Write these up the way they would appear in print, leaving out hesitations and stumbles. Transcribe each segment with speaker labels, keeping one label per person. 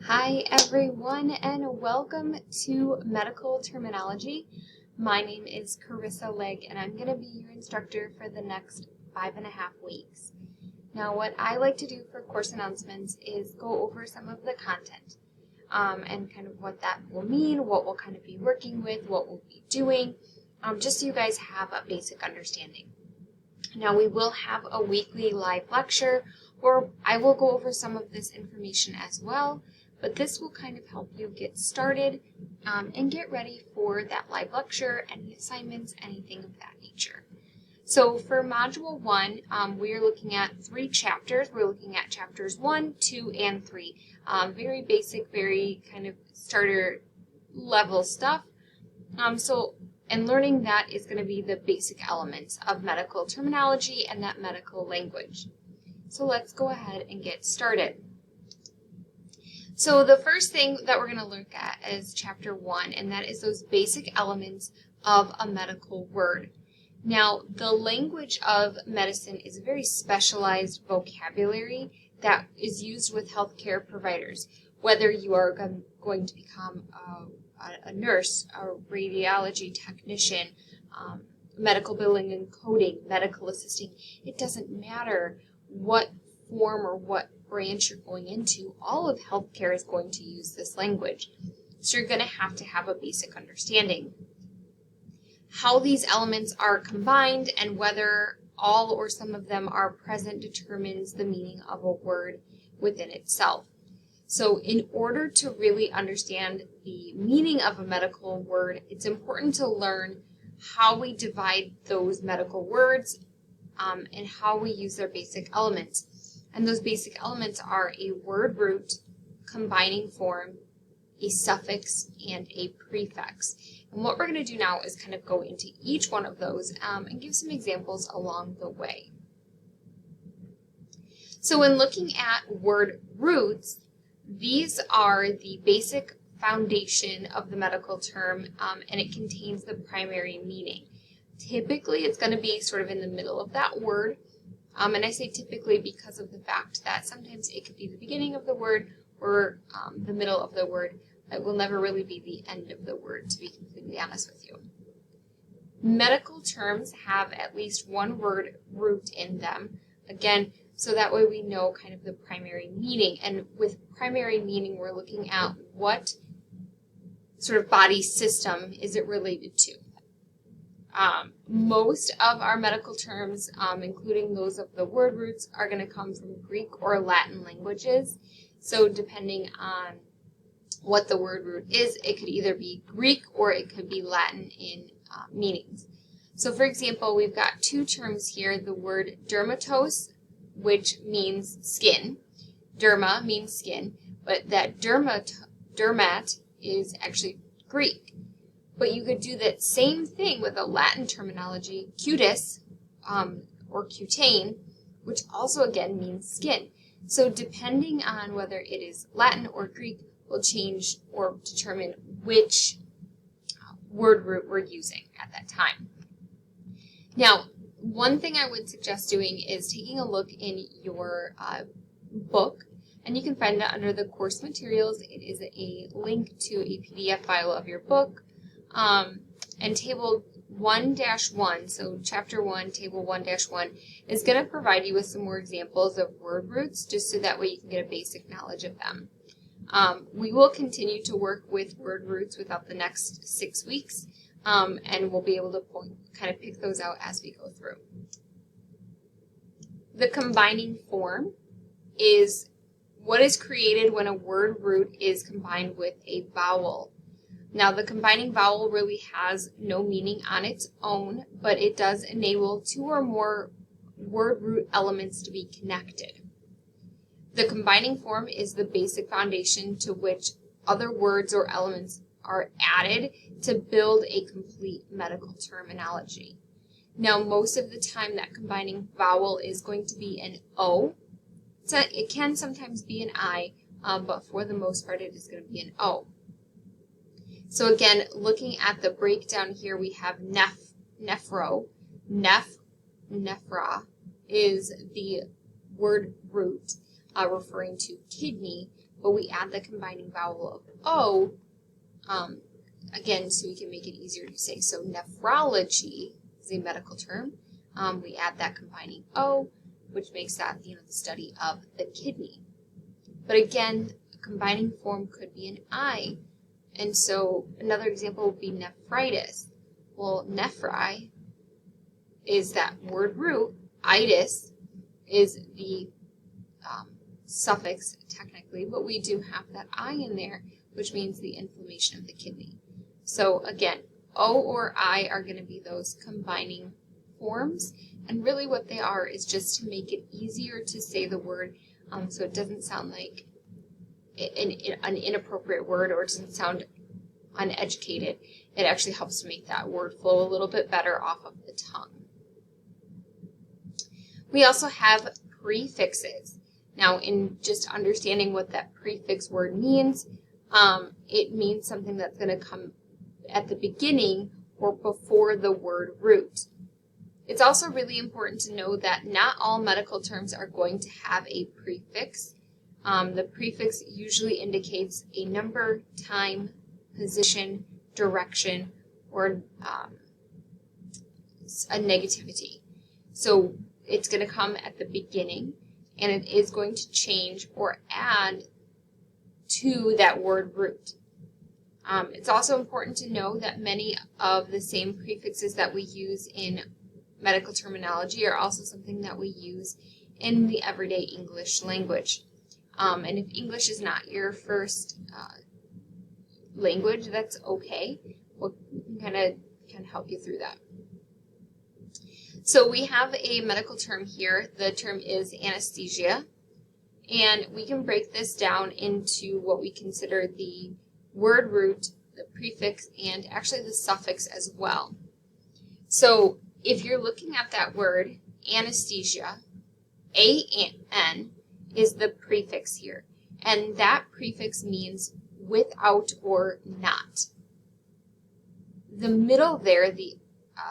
Speaker 1: Hi everyone and welcome to Medical Terminology. My name is Carissa Legg and I'm going to be your instructor for the next 5.5 weeks. Now what I like to do for course announcements is go over some of the content and kind of what that will mean, what we'll kind of be working with, what we'll be doing, just so you guys have a basic understanding. Now we will have a weekly live lecture where I will go over some of this information as well, but this will kind of help you get started and get ready for that live lecture, any assignments, anything of that nature. So for Module 1, we are looking at 3 chapters. We're looking at chapters 1, 2, and 3. Very basic, very kind of starter level stuff. And learning that is going to be the basic elements of medical terminology and that medical language. So let's go ahead and get started. So the first thing that we're going to look at is chapter 1, and that is those basic elements of a medical word. Now, the language of medicine is a very specialized vocabulary that is used with healthcare providers. Whether you are going to become a nurse, a radiology technician, medical billing and coding, medical assisting, it doesn't matter what form or what branch you're going into, all of healthcare is going to use this language. So you're going to have a basic understanding. How these elements are combined and whether all or some of them are present determines the meaning of a word within itself. So in order to really understand the meaning of a medical word, it's important to learn how we divide those medical words and how we use their basic elements. And those basic elements are a word root, combining form, a suffix, and a prefix. And what we're going to do now is kind of go into each one of those and give some examples along the way. So when looking at word roots, these are the basic foundation of the medical term, and it contains the primary meaning. Typically, it's going to be sort of in the middle of that word, and I say typically because of the fact that sometimes it could be the beginning of the word or the middle of the word. It will never really be the end of the word, to be completely honest with you. Medical terms have at least one word root in them. Again, so that way we know kind of the primary meaning. And with primary meaning, we're looking at what sort of body system is it related to. Most of our medical terms, including those of the word roots, are going to come from Greek or Latin languages. So depending on what the word root is, it could either be Greek or it could be Latin in meanings. So for example, we've got 2 terms here, the word dermatos, which means skin. Derma means skin, but that dermat is actually Greek. But you could do that same thing with a Latin terminology, cutis, or cutane, which also again means skin. So depending on whether it is Latin or Greek will change or determine which word root we're using at that time. Now, one thing I would suggest doing is taking a look in your book, and you can find that under the course materials. It is a link to a PDF file of your book, and table 1-1, so chapter 1, table 1-1, is going to provide you with some more examples of word roots, just so that way you can get a basic knowledge of them. We will continue to work with word roots without the next 6 weeks, and we'll be able to kind of pick those out as we go through. The combining form is what is created when a word root is combined with a vowel. Now, the combining vowel really has no meaning on its own, but it does enable 2 or more word root elements to be connected. The combining form is the basic foundation to which other words or elements are added to build a complete medical terminology. Now, most of the time that combining vowel is going to be an O. So it can sometimes be an I, but for the most part it is going to be an O. So again, looking at the breakdown here, we have nephro. Nephra is the word root. referring to kidney, but we add the combining vowel of O, again, so we can make it easier to say. So nephrology is a medical term. We add that combining O, which makes that, the study of the kidney. But again, a combining form could be an I. And so another example would be nephritis. Well, nephri is that word root. Itis is the suffix technically, but we do have that I in there, which means the inflammation of the kidney. So again, O or I are going to be those combining forms, and really what they are is just to make it easier to say the word, so it doesn't sound like an inappropriate word, or it doesn't sound uneducated. It actually helps to make that word flow a little bit better off of the tongue. We also have prefixes. Now, in just understanding what that prefix word means, it means something that's going to come at the beginning or before the word root. It's also really important to know that not all medical terms are going to have a prefix. The prefix usually indicates a number, time, position, direction, or a negativity. So it's going to come at the beginning, and it is going to change or add to that word root. It's also important to know that many of the same prefixes that we use in medical terminology are also something that we use in the everyday English language. And if English is not your first language, that's okay. We can kind of help you through that. So we have a medical term here. The term is anesthesia, and we can break this down into what we consider the word root, the prefix, and actually the suffix as well. So if you're looking at that word, anesthesia, A-N is the prefix here, and that prefix means without or not. The middle there, the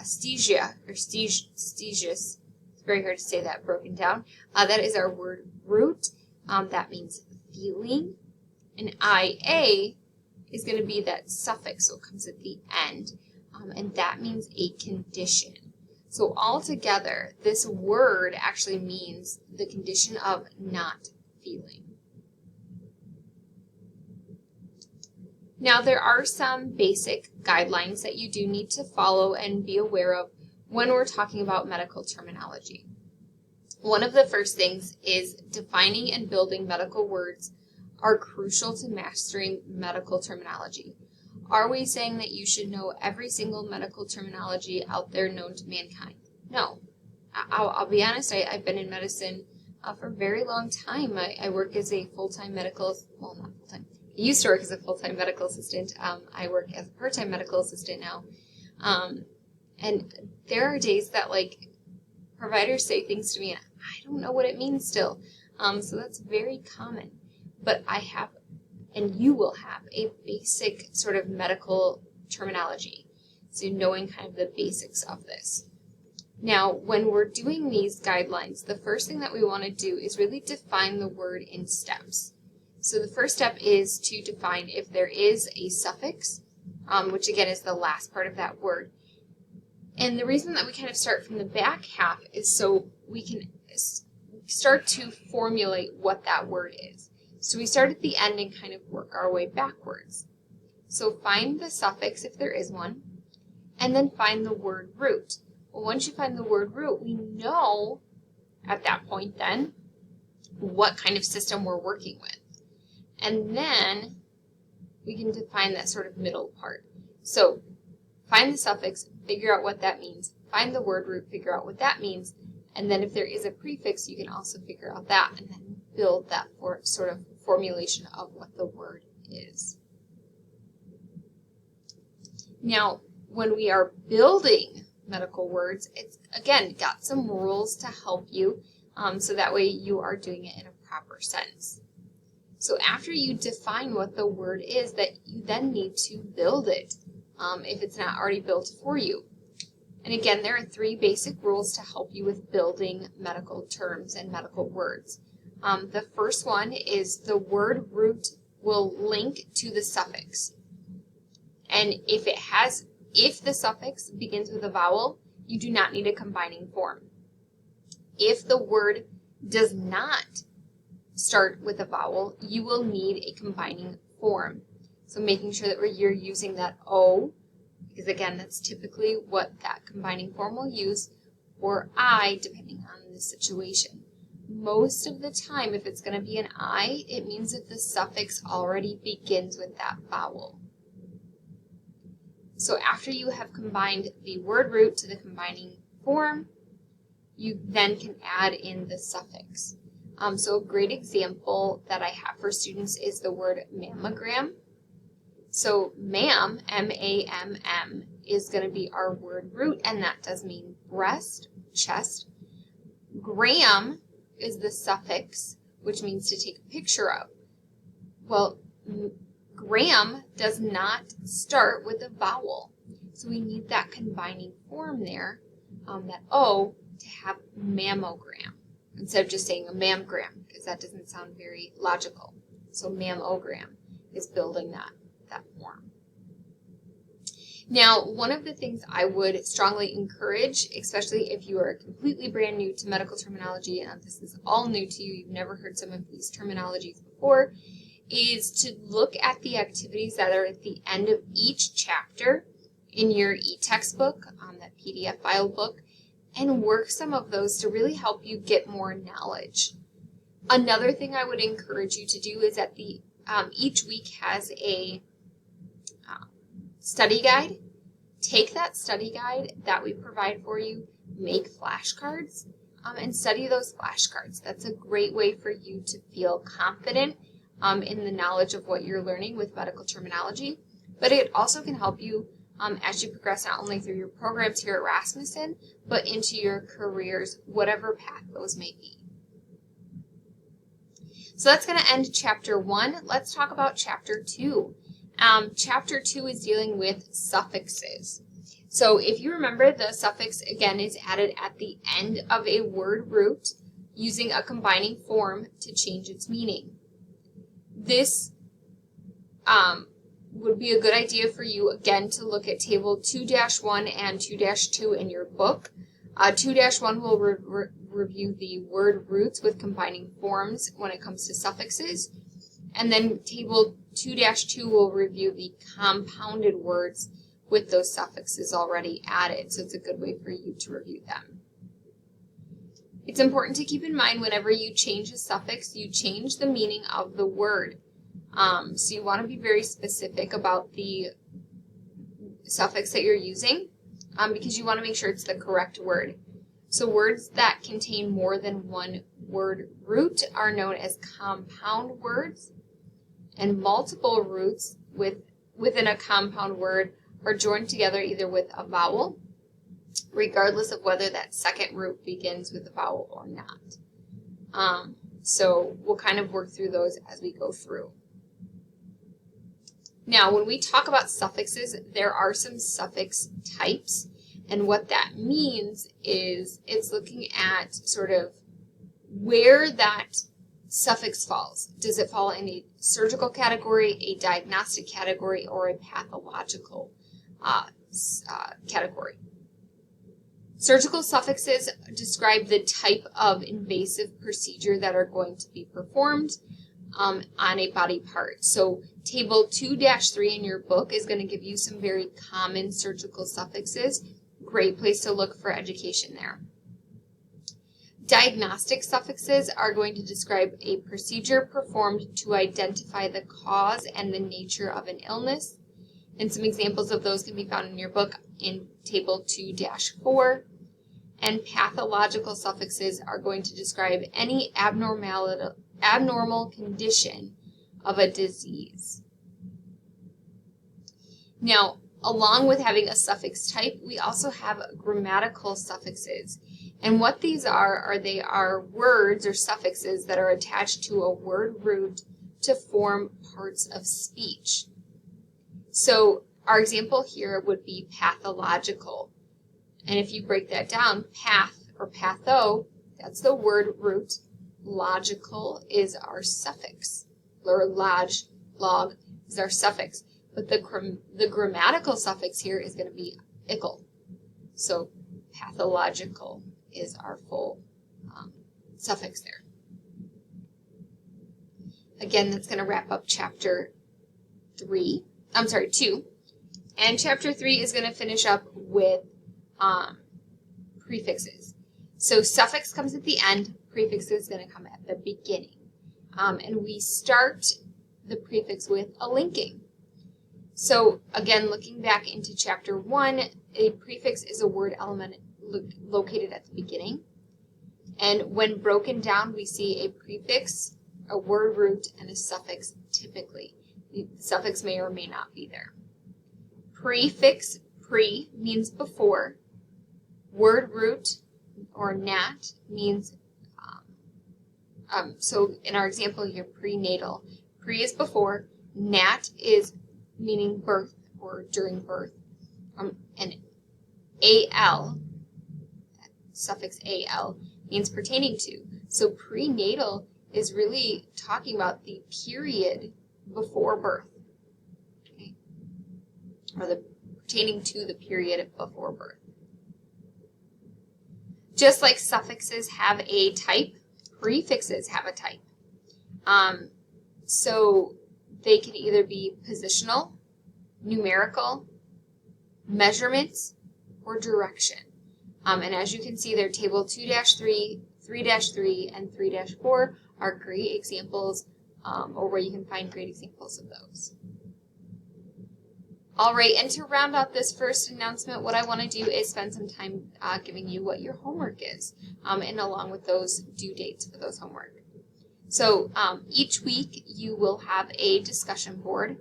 Speaker 1: stegia, or stesius, it's very hard to say that broken down, that is our word root. That means feeling. And IA is going to be that suffix, so it comes at the end, and that means a condition. So altogether, this word actually means the condition of not feeling. Now, there are some basic guidelines that you do need to follow and be aware of when we're talking about medical terminology. One of the first things is defining and building medical words are crucial to mastering medical terminology. Are we saying that you should know every single medical terminology out there known to mankind? No. I'll be honest, I've been in medicine for a very long time. I work as a full-time medical, well, not full-time. I used to work as a full-time medical assistant. I work as a part-time medical assistant now. And there are days that, providers say things to me, and I don't know what it means still. So that's very common. But I have, and you will have, a basic sort of medical terminology. So knowing kind of the basics of this. Now, when we're doing these guidelines, the first thing that we want to do is really define the word in steps. So the first step is to define if there is a suffix, which again is the last part of that word. And the reason that we kind of start from the back half is so we can start to formulate what that word is. So we start at the end and kind of work our way backwards. So find the suffix if there is one, and then find the word root. Well, once you find the word root, we know at that point then what kind of system we're working with. And then we can define that sort of middle part. So find the suffix, figure out what that means, find the word root, figure out what that means, and then if there is a prefix, you can also figure out that and then build that sort of formulation of what the word is. Now, when we are building medical words, it's, again, got some rules to help you, so that way you are doing it in a proper sense. So after you define what the word is, that you then need to build it, if it's not already built for you. And again, there are 3 basic rules to help you with building medical terms and medical words. The first one is the word root will link to the suffix. And if the suffix begins with a vowel, you do not need a combining form. If the word does not start with a vowel, you will need a combining form. So making sure that you're using that O, because again, that's typically what that combining form will use, or I, depending on the situation. Most of the time, if it's going to be an I, it means that the suffix already begins with that vowel. So after you have combined the word root to the combining form, you then can add in the suffix. So a great example that I have for students is the word mammogram. So mam, M-A-M-M, is going to be our word root, and that does mean breast, chest. Gram is the suffix, which means to take a picture of. Well, gram does not start with a vowel, so we need that combining form there, that O, to have mammogram, instead of just saying a mammogram, because that doesn't sound very logical. So mammogram is building that form. Now, one of the things I would strongly encourage, especially if you are completely brand new to medical terminology and this is all new to you, you've never heard some of these terminologies before, is to look at the activities that are at the end of each chapter in your e-textbook, that PDF file book, and work some of those to really help you get more knowledge. Another thing I would encourage you to do is that each week has a study guide. Take that study guide that we provide for you, make flashcards, and study those flashcards. That's a great way for you to feel confident in the knowledge of what you're learning with medical terminology, but it also can help you as you progress not only through your programs here at Rasmussen, but into your careers, whatever path those may be. So that's going to end Chapter 1. Let's talk about Chapter 2. Chapter 2 is dealing with suffixes. So if you remember, the suffix, again, is added at the end of a word root using a combining form to change its meaning. This would be a good idea for you, again, to look at Table 2-1 and 2-2 in your book. 2-1 will review the word roots with combining forms when it comes to suffixes. And then Table 2-2 will review the compounded words with those suffixes already added. So it's a good way for you to review them. It's important to keep in mind whenever you change a suffix, you change the meaning of the word. So you want to be very specific about the suffix that you're using because you want to make sure it's the correct word. So words that contain more than one word root are known as compound words, and multiple roots within a compound word are joined together either with a vowel, regardless of whether that second root begins with a vowel or not. So we'll kind of work through those as we go through. Now, when we talk about suffixes, there are some suffix types, and what that means is it's looking at sort of where that suffix falls. Does it fall in a surgical category, a diagnostic category, or a pathological category? Surgical suffixes describe the type of invasive procedure that are going to be performed on a body part. So Table 2-3 in your book is going to give you some very common surgical suffixes. Great place to look for education there. Diagnostic suffixes are going to describe a procedure performed to identify the cause and the nature of an illness. And some examples of those can be found in your book in Table 2-4. And pathological suffixes are going to describe any abnormal condition of a disease. Now, along with having a suffix type, we also have grammatical suffixes. And what these are they are words or suffixes that are attached to a word root to form parts of speech. So our example here would be pathological. And if you break that down, path or patho, that's the word root. logical is our suffix, or log is our suffix. But the grammatical suffix here is going to be ical. So pathological is our full suffix there. Again, that's going to wrap up chapter 2. And chapter 3 is going to finish up with prefixes. So suffix comes at the end, prefix is going to come at the beginning. And we start the prefix with a linking. So again, looking back into chapter 1, a prefix is a word element located at the beginning. And when broken down, we see a prefix, a word root, and a suffix typically. The suffix may or may not be there. Prefix, pre, means before. Word root, or nat, means, so in our example here, prenatal. Pre is before, nat is meaning birth or during birth, and al, suffix al, means pertaining to. So prenatal is really talking about the period before birth, okay? Or the pertaining to the period before birth. Just like suffixes have a type, prefixes have a type. So they can either be positional, numerical, measurements, or direction. And as you can see there, table 2-3, 3-3, and 3-4 are great examples, or where you can find great examples of those. All right, and to round out this first announcement, what I want to do is spend some time giving you what your homework is, and along with those due dates for those homework. So each week you will have a discussion board,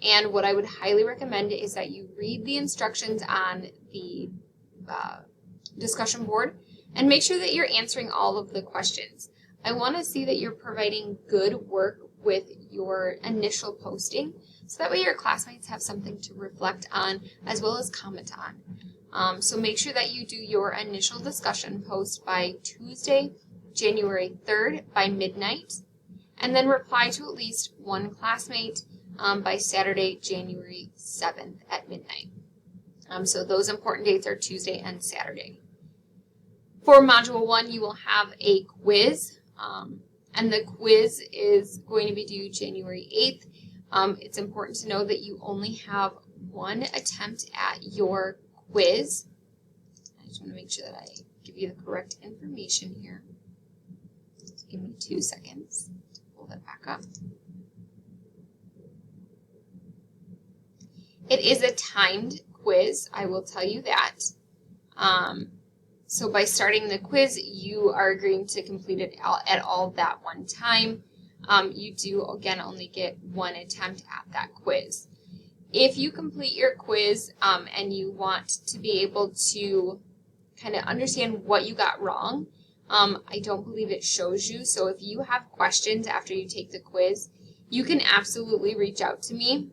Speaker 1: and what I would highly recommend is that you read the instructions on the discussion board and make sure that you're answering all of the questions. I want to see that you're providing good work with your initial posting, so that way your classmates have something to reflect on as well as comment on. So make sure that you do your initial discussion post by Tuesday, January 3rd by midnight, and then reply to at least one classmate by Saturday, January 7th at midnight. So those important dates are Tuesday and Saturday. For Module 1, you will have a quiz, and the quiz is going to be due January 8th. It's important to know that you only have one attempt at your quiz. I just want to make sure that I give you the correct information here. Just give me 2 seconds to pull that back up. It is a timed quiz, I will tell you that. So by starting the quiz, you are agreeing to complete it at all that one time. You do, again, only get one attempt at that quiz. If you complete your quiz and you want to be able to kind of understand what you got wrong, I don't believe it shows you. So if you have questions after you take the quiz, you can absolutely reach out to me.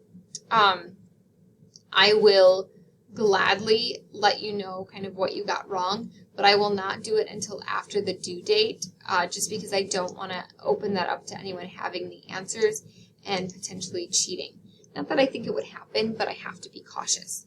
Speaker 1: I will gladly let you know kind of what you got wrong, but I will not do it until after the due date, just because I don't want to open that up to anyone having the answers and potentially cheating. Not that I think it would happen, but I have to be cautious.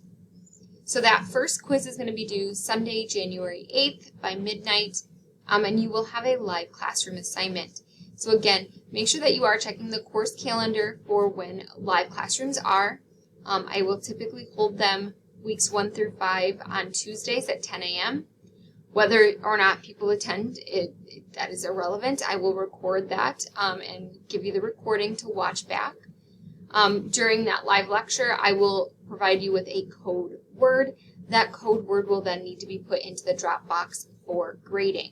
Speaker 1: So that first quiz is going to be due Sunday, January 8th by midnight, and you will have a live classroom assignment. So again, make sure that you are checking the course calendar for when live classrooms are. I will typically hold them weeks 1 through 5 on Tuesdays at 10 a.m. Whether or not people attend, that is irrelevant. I will record that and give you the recording to watch back. During that live lecture, I will provide you with a code word. That code word will then need to be put into the Dropbox for grading.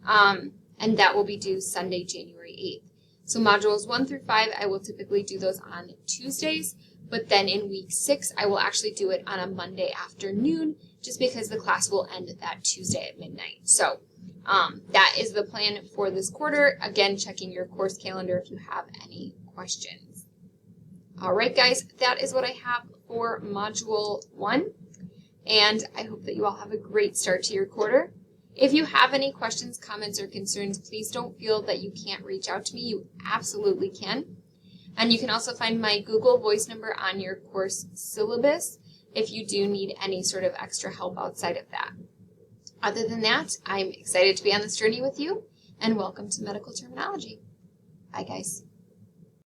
Speaker 1: And that will be due Sunday, January 8th. So modules 1 through 5, I will typically do those on Tuesdays, but then in week 6, I will actually do it on a Monday afternoon, just because the class will end that Tuesday at midnight. So that is the plan for this quarter. Again, checking your course calendar if you have any questions. All right, guys, that is what I have for Module 1, and I hope that you all have a great start to your quarter. If you have any questions, comments, or concerns, please don't feel that you can't reach out to me. You absolutely can. And you can also find my Google Voice number on your course syllabus if you do need any sort of extra help outside of that. Other than that, I'm excited to be on this journey with you, and welcome to Medical Terminology. Bye, guys.